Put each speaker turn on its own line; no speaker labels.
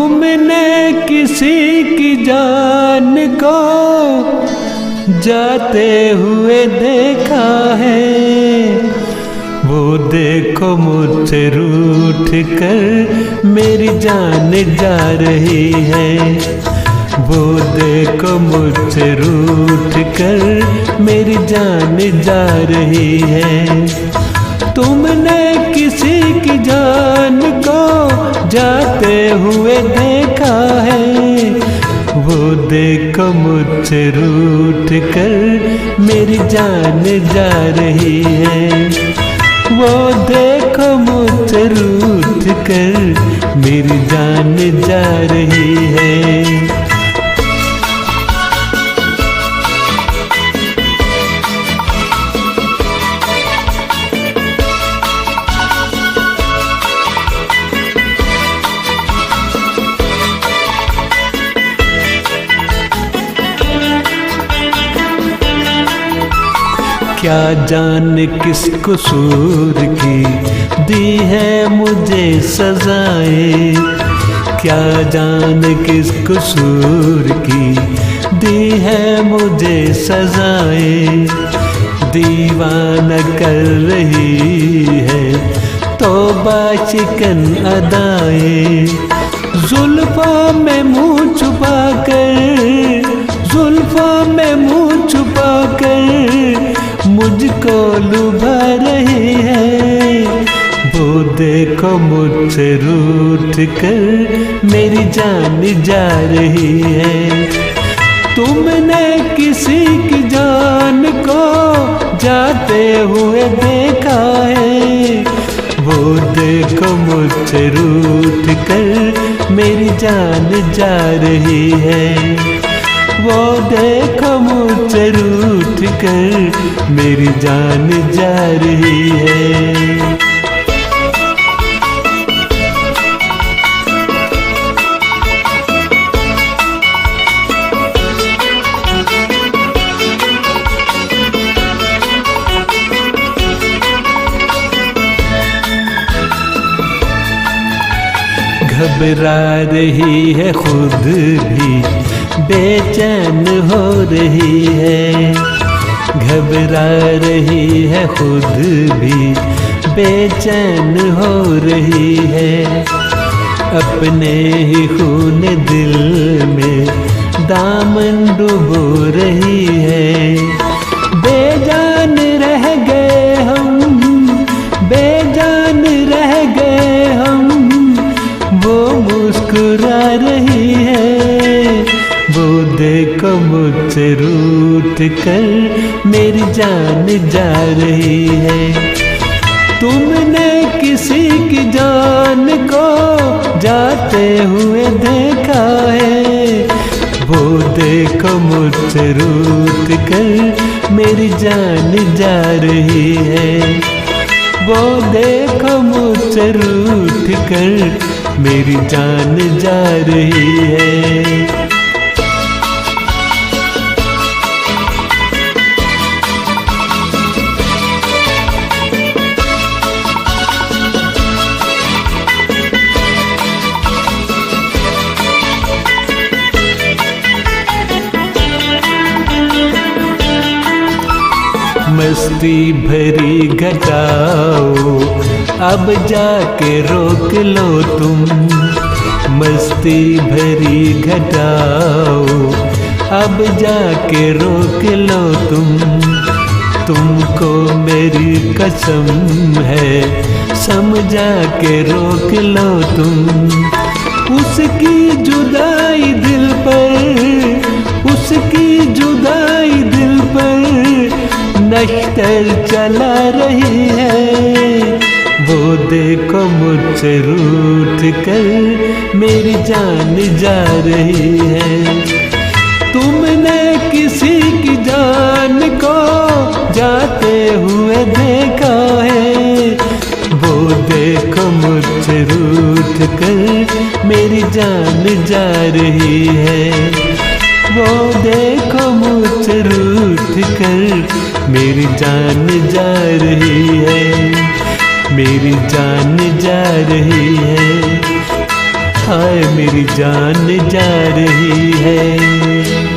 तुमने किसी की जान को जाते हुए देखा है, वो देखो मुझसे रूठ कर मेरी जान जा रही है। वो देखो मुझसे रूठ कर मेरी जान जा रही है। तुमने किसी की जान को जाते हुए देखा है, वो देखो मुझसे रूठ कर मेरी जान जा रही है। वो देखो मुझसे रूठ कर मेरी जान जा रही है। क्या जान किस कसूर की दी है मुझे सजाएं, क्या जान किस कसूर की दी है मुझे सजाएं। दीवाना कर रही है तौबा शिकन अदाएं, जुल्फों में मुँह छुपा कर, जुल्फों में मुँह छुपा कर मुझको लुभा रही है। वो देखो मुझसे रूठ कर मेरी जान जा रही है। तुमने किसी की जान को जाते हुए देखा है, वो देखो मुझसे रूठ कर मेरी जान जा रही है। वो देखो मुझसे रूठ कर मेरी जान जा रही है। घबरा रही है खुद भी बेचैन हो रही है, घबरा रही है खुद भी बेचैन हो रही है। अपने ही खून दिल में दामन डुबो रही है। बेजान रह गए हम, बेजान रह गए हम, वो मुस्कुरा रही है। वो देखो मुझसे रूठ कर मेरी जान जा रही है। तुमने किसी की जान को जाते हुए देखा है, वो देखो मुझसे रूठ कर मेरी जान जा रही है। वो देखो मुझसे रूठ कर मेरी जान जा रही है। मस्ती भरी घटाओ अब जाके रोक लो तुम, मस्ती भरी घटाओ अब जाके रोक लो तुम। तुमको मेरी कसम है समझा के रोक लो तुम। उसकी जुदाई दिल पर, उसकी जुदाई दिल पर नश्तर चला रही है। वो देखो मुझसे रूठ कर मेरी जान जा रही है। तुमने किसी की जान को जाते हुए देखा है, वो देखो मुझसे रूठ कर मेरी जान जा रही है। वो देखो मुझसे रूठ कर मेरी जान जा रही है, मेरी जान जा रही है। हाय मेरी जान जा रही है।